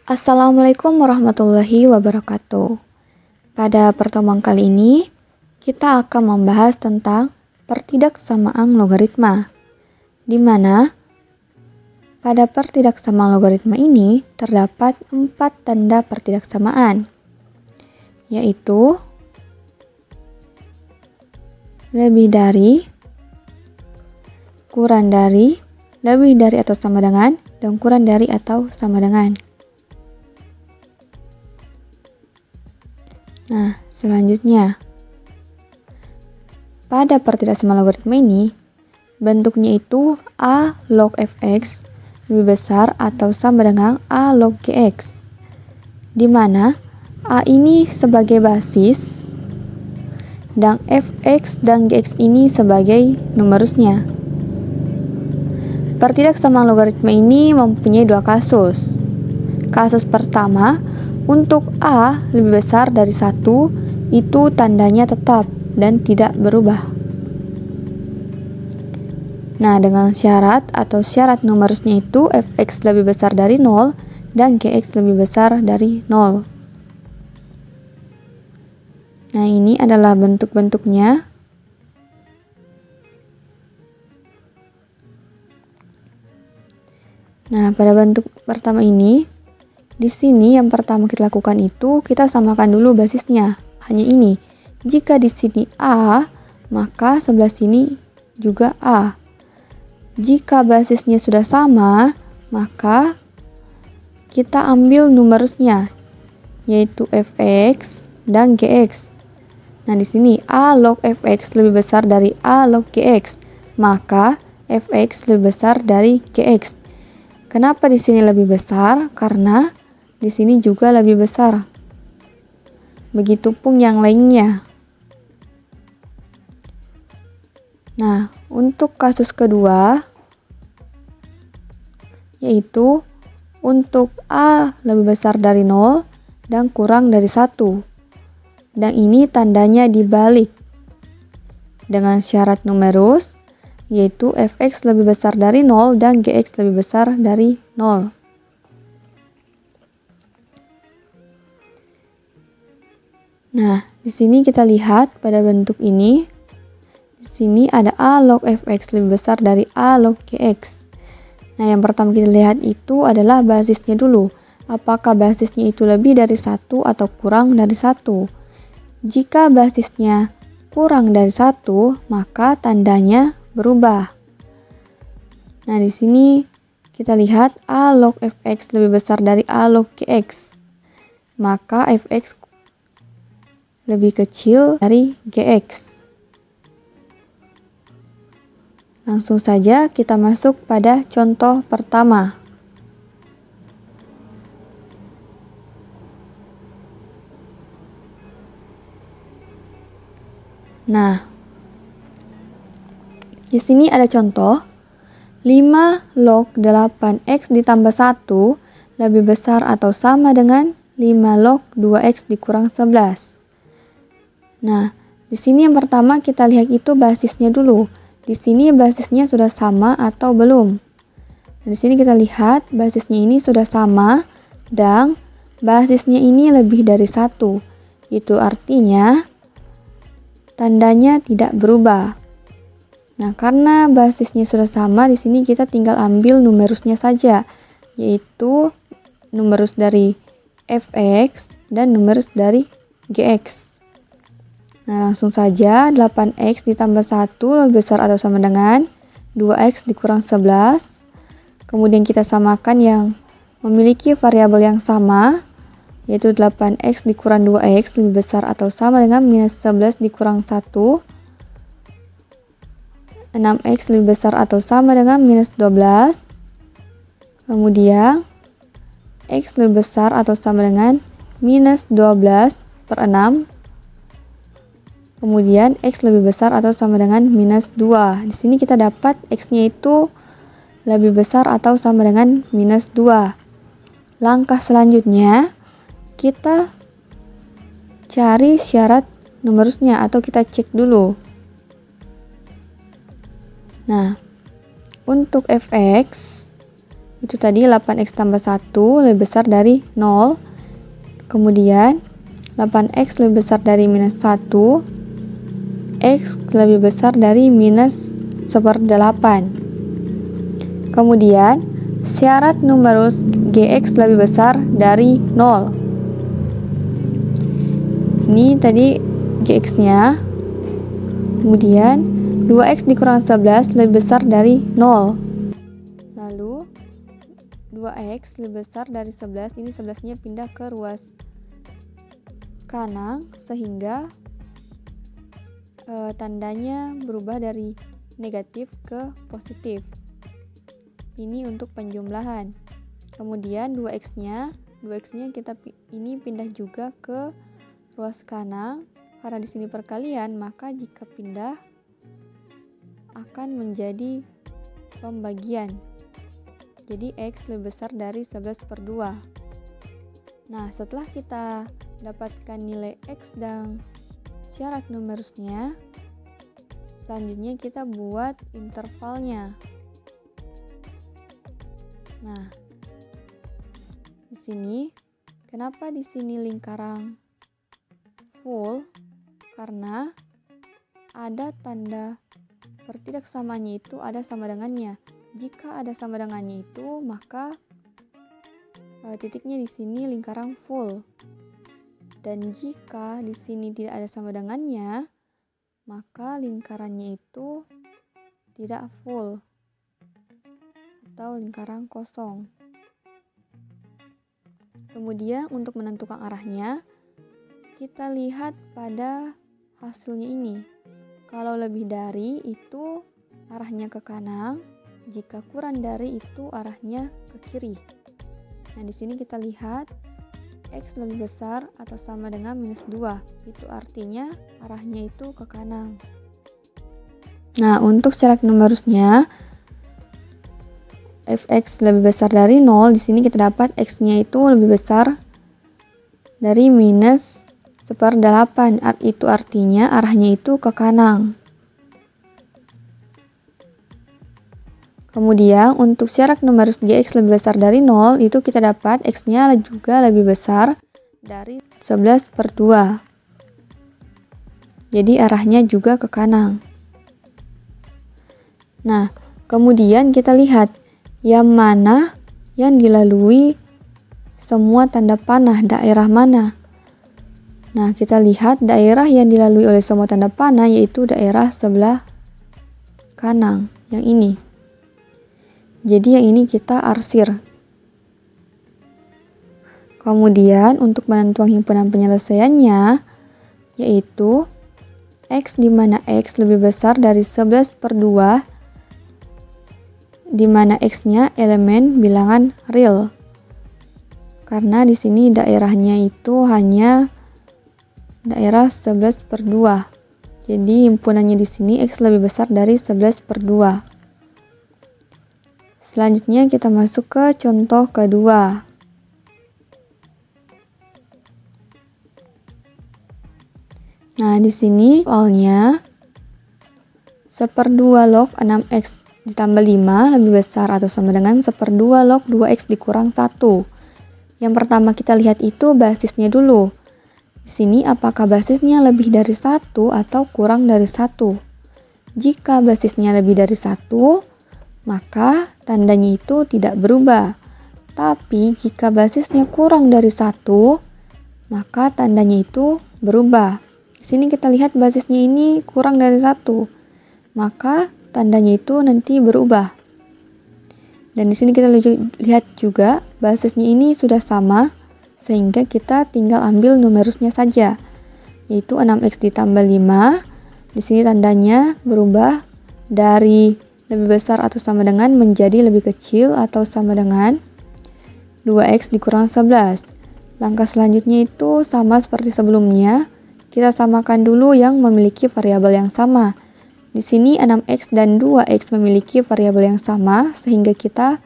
Assalamualaikum warahmatullahi wabarakatuh. Pada pertemuan kali ini, kita akan membahas tentang pertidaksamaan logaritma, di mana pada pertidaksamaan logaritma ini terdapat 4 tanda pertidaksamaan, yaitu lebih dari, kurang dari, lebih dari atau sama dengan, dan kurang dari atau sama dengan. Nah, selanjutnya, pada pertidaksamaan logaritma ini, bentuknya itu A log fx lebih besar atau sama dengan A log gx, di mana A ini sebagai basis, dan fx dan gx ini sebagai numerusnya. Pertidaksamaan logaritma ini mempunyai dua kasus. Kasus pertama, untuk A lebih besar dari 1, itu tandanya tetap dan tidak berubah. Nah, dengan syarat atau syarat numerusnya itu fx lebih besar dari 0 dan gx lebih besar dari 0. Nah, ini adalah bentuk-bentuknya. Nah, pada bentuk pertama ini, di sini yang pertama kita lakukan itu kita samakan dulu basisnya. Hanya ini. Jika di sini A, maka sebelah sini juga A. Jika basisnya sudah sama, maka kita ambil numerusnya, yaitu fx dan gx. Nah, di sini A log fx lebih besar dari A log gx, maka fx lebih besar dari gx. Kenapa di sini lebih besar? Karena di sini juga lebih besar. Begitupun yang lainnya. Nah, untuk kasus kedua, yaitu untuk A lebih besar dari 0 dan kurang dari 1. Dan ini tandanya dibalik dengan syarat numerus, yaitu fx lebih besar dari 0 dan gx lebih besar dari 0. Nah, di sini kita lihat pada bentuk ini. Di sini ada A log fx lebih besar dari A log gx. Nah, yang pertama kita lihat itu adalah basisnya dulu. Apakah basisnya itu lebih dari 1 atau kurang dari 1? Jika basisnya kurang dari 1, maka tandanya berubah. Nah, di sini kita lihat A log fx lebih besar dari A log gx. Maka fx lebih kecil dari gx. Langsung saja kita masuk pada contoh pertama. Nah, di sini ada contoh 5 log 8x ditambah 1 lebih besar atau sama dengan 5 log 2x dikurang 11. Nah, di sini yang pertama kita lihat itu basisnya dulu. Di sini basisnya sudah sama atau belum? Nah, di sini kita lihat basisnya ini sudah sama dan basisnya ini lebih dari 1. Itu artinya tandanya tidak berubah. Nah, karena basisnya sudah sama, di sini kita tinggal ambil numerusnya saja, yaitu numerus dari fx dan numerus dari gx. Nah, langsung saja 8x ditambah 1 lebih besar atau sama dengan 2x dikurang 11. Kemudian kita samakan yang memiliki variabel yang sama, yaitu 8x dikurang 2x lebih besar atau sama dengan minus 11 dikurang 1. 6x lebih besar atau sama dengan minus 12. Kemudian x lebih besar atau sama dengan minus 12 per 6. Kemudian x lebih besar atau sama dengan minus 2. Di sini kita dapat x-nya itu lebih besar atau sama dengan minus 2. Langkah selanjutnya, kita cari syarat numerusnya atau kita cek dulu. Nah, untuk fx Itu tadi 8x tambah 1 lebih besar dari 0. Kemudian 8x lebih besar dari minus 1. X lebih besar dari minus 1/8. Kemudian syarat numerus Gx lebih besar dari 0. Ini tadi Gx-nya. Kemudian 2x dikurang 11 lebih besar dari 0. Lalu 2x lebih besar dari 11. Ini 11-nya pindah ke ruas kanan sehingga tandanya berubah dari negatif ke positif. Ini untuk penjumlahan. Kemudian 2x-nya kita ini pindah juga ke ruas kanan. Karena di sini perkalian, maka jika pindah akan menjadi pembagian. Jadi x lebih besar dari 11/2. Nah, setelah kita dapatkan nilai x dan syarat numerusnya, selanjutnya kita buat intervalnya. Nah, di sini kenapa di sini lingkaran full? Karena ada tanda pertidaksamaannya itu ada sama dengannya. Jika ada sama dengannya itu, maka titiknya di sini lingkaran full. Dan jika di sini tidak ada sama dengannya, maka lingkarannya itu tidak full atau lingkaran kosong. Kemudian untuk menentukan arahnya, kita lihat pada hasilnya ini. Kalau lebih dari itu arahnya ke kanan, jika kurang dari itu arahnya ke kiri. Nah, di sini kita lihat x lebih besar atau sama dengan minus 2. Itu artinya arahnya itu ke kanan. Nah, untuk syarat numerusnya fx lebih besar dari 0, di sini kita dapat x-nya itu lebih besar dari minus 1/8. Itu artinya arahnya itu ke kanan. Kemudian untuk syarat numerus Gx lebih besar dari 0, itu kita dapat x-nya juga lebih besar dari 11/2. Jadi arahnya juga ke kanan. Nah, kemudian kita lihat yang mana yang dilalui semua tanda panah, daerah mana. Nah, kita lihat daerah yang dilalui oleh semua tanda panah yaitu daerah sebelah kanan, yang ini. Jadi yang ini kita arsir. Kemudian untuk menentukan himpunan penyelesaiannya yaitu x di mana x lebih besar dari 11/2, di mana x-nya elemen bilangan real. Karena di sini daerahnya itu hanya daerah 11/2. Jadi himpunannya di sini x lebih besar dari 11/2. Selanjutnya kita masuk ke contoh kedua. Nah, di sini soalnya 1/2 log 6x ditambah 5 lebih besar atau sama dengan 1/2 log 2x dikurang 1. Yang pertama kita lihat itu basisnya dulu. Di sini apakah basisnya lebih dari 1 atau kurang dari 1? Jika basisnya lebih dari 1, maka tandanya itu tidak berubah. Tapi jika basisnya kurang dari 1, maka tandanya itu berubah. Di sini kita lihat basisnya ini kurang dari 1, maka tandanya itu nanti berubah. Dan di sini kita lihat juga basisnya ini sudah sama, sehingga kita tinggal ambil numerusnya saja, yaitu 6x ditambah 5. Di sini tandanya berubah dari lebih besar atau sama dengan menjadi lebih kecil atau sama dengan 2x dikurang 11. Langkah selanjutnya itu sama seperti sebelumnya. Kita samakan dulu yang memiliki variabel yang sama. Di sini 6x dan 2x memiliki variabel yang sama, sehingga kita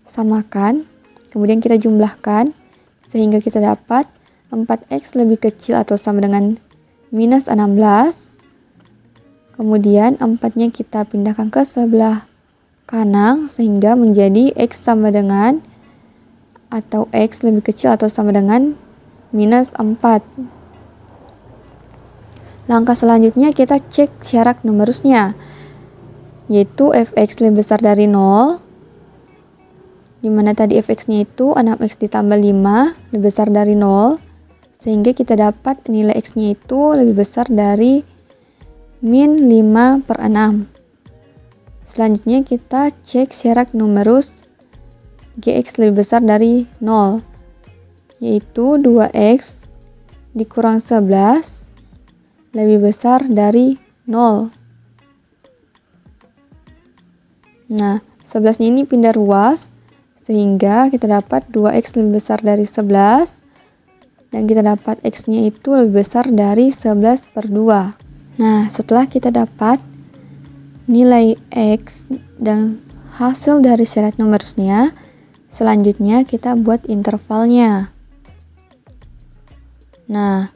samakan. Kemudian kita jumlahkan, sehingga kita dapat 4x lebih kecil atau sama dengan minus 16. Kemudian 4-nya kita pindahkan ke sebelah kanan sehingga menjadi X sama dengan atau X lebih kecil atau sama dengan minus 4. Langkah selanjutnya kita cek syarat numerusnya, yaitu fx lebih besar dari 0, dimana tadi fx-nya itu 6x ditambah 5 lebih besar dari 0, sehingga kita dapat nilai x-nya itu lebih besar dari min 5/6. Selanjutnya kita cek syarat numerus gx lebih besar dari 0, yaitu 2x dikurang 11 lebih besar dari 0. Nah, 11-nya ini pindah ruas, sehingga kita dapat 2x lebih besar dari 11, dan kita dapat x-nya itu lebih besar dari 11/2. Nah, setelah kita dapat nilai x dan hasil dari syarat numerusnya, selanjutnya kita buat intervalnya. Nah,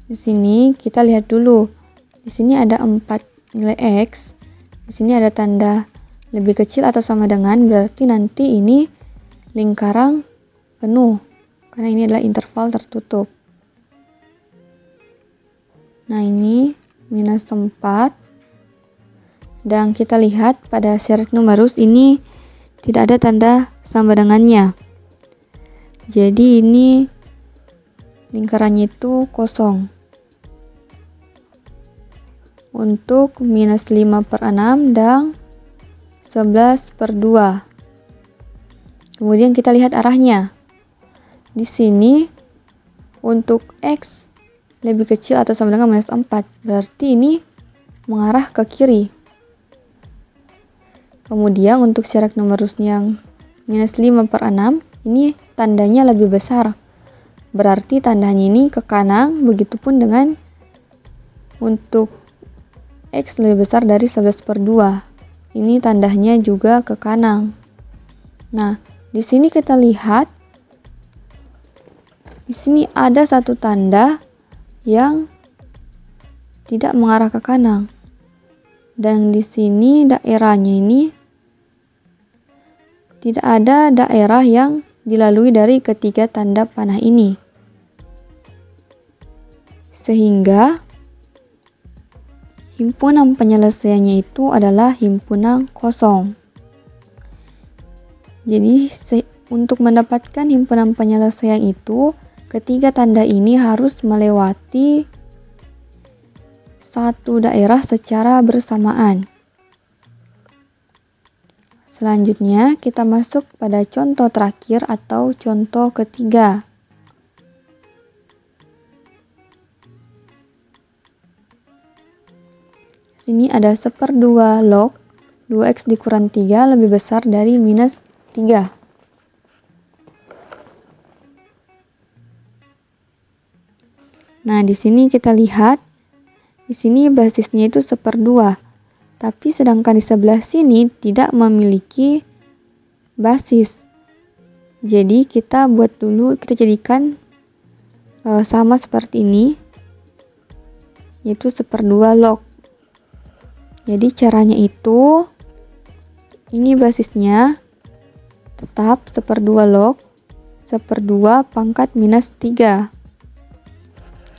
di sini kita lihat dulu. Di sini ada 4 nilai x. Di sini ada tanda lebih kecil atau sama dengan, berarti nanti ini lingkaran penuh karena ini adalah interval tertutup. Nah, ini minus 4. Dan kita lihat pada syarat numerus ini tidak ada tanda sama dengannya. Jadi ini lingkarannya itu kosong. Untuk minus 5/6 dan 11/2. Kemudian kita lihat arahnya. Di sini untuk x lebih kecil atau sama dengan minus 4, berarti ini mengarah ke kiri. Kemudian untuk syarat numerusnya yang minus 5/6, ini tandanya lebih besar. Berarti tandanya ini ke kanan, begitupun dengan untuk x lebih besar dari 11/2. Ini tandanya juga ke kanan. Nah, di sini kita lihat di sini ada satu tanda yang tidak mengarah ke kanan. Dan di sini daerahnya ini tidak ada daerah yang dilalui dari ketiga tanda panah ini. Sehingga himpunan penyelesaiannya itu adalah himpunan kosong. Jadi untuk mendapatkan himpunan penyelesaian itu, ketiga tanda ini harus melewati satu daerah secara bersamaan. Selanjutnya kita masuk pada contoh terakhir atau contoh ketiga. Sini ada 1/2 log 2x dikurang 3 lebih besar dari minus 3. Nah, di sini kita lihat, di sini basisnya itu 1/2. Tapi sedangkan di sebelah sini tidak memiliki basis. Jadi kita buat dulu, kita jadikan sama seperti ini, yaitu 1/2 log. Jadi caranya itu, ini basisnya tetap 1/2 log 1/2 pangkat minus 3.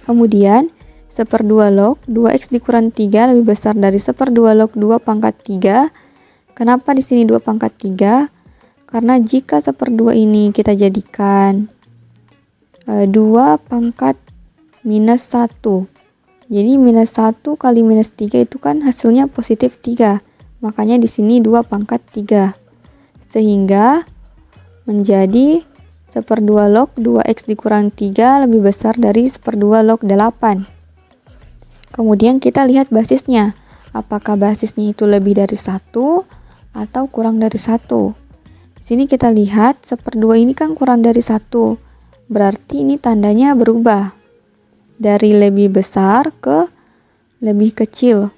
Kemudian 1/2 log 2x dikurang 3 lebih besar dari 1/2 log 2 pangkat 3. Kenapa di sini 2 pangkat 3? Karena jika 1/2 ini kita jadikan 2 pangkat minus 1. Jadi minus 1 kali minus 3 itu kan hasilnya positif 3. Makanya di sini 2 pangkat 3. Sehingga menjadi 1/2 log 2x dikurang 3 lebih besar dari 1/2 log 8. Kemudian kita lihat basisnya. Apakah basisnya itu lebih dari 1 atau kurang dari 1. Di sini kita lihat 1/2 ini kan kurang dari 1. Berarti ini tandanya berubah. Dari lebih besar ke lebih kecil.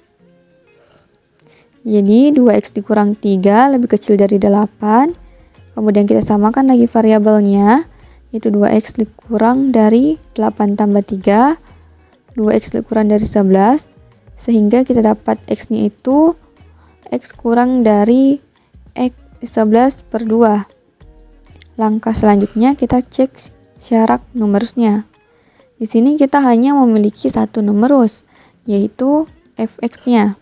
Jadi 2x dikurang 3 lebih kecil dari 8. Kemudian kita samakan lagi variabelnya, yaitu 2x dikurang dari 8 tambah 3, 2x dikurang dari 11, sehingga kita dapat x-nya itu X kurang dari X 11 per 2. Langkah selanjutnya kita cek syarat numerusnya. Di sini kita hanya memiliki satu numerus, yaitu fx-nya,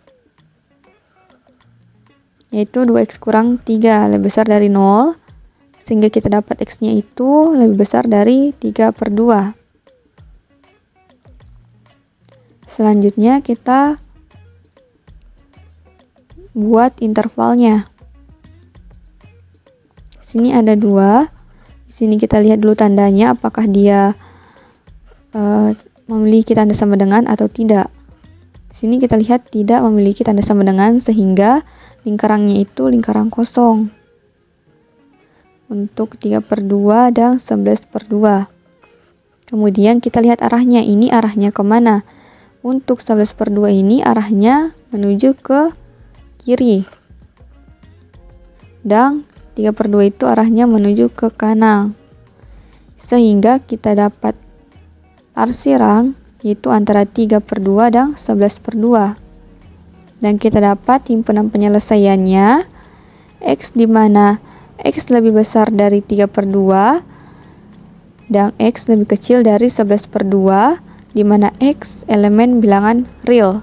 yaitu 2x kurang 3 lebih besar dari 0, sehingga kita dapat x-nya itu lebih besar dari 3 per 2. Selanjutnya kita buat intervalnya. Di sini ada 2. Di sini kita lihat dulu tandanya apakah dia memiliki tanda sama dengan atau tidak. Di sini kita lihat tidak memiliki tanda sama dengan, sehingga lingkarannya itu lingkaran kosong. Untuk 3 per 2 dan 11 per 2. Kemudian kita lihat arahnya, ini arahnya kemana? Untuk 11 per 2 ini arahnya menuju ke kiri. Dan 3 per 2 itu arahnya menuju ke kanan. Sehingga kita dapat parsirang, yaitu antara 3 per 2 dan 11 per 2. Dan kita dapat himpunan penyelesaiannya, X di mana X lebih besar dari 3 per 2, dan X lebih kecil dari 11 per 2, di mana X elemen bilangan real.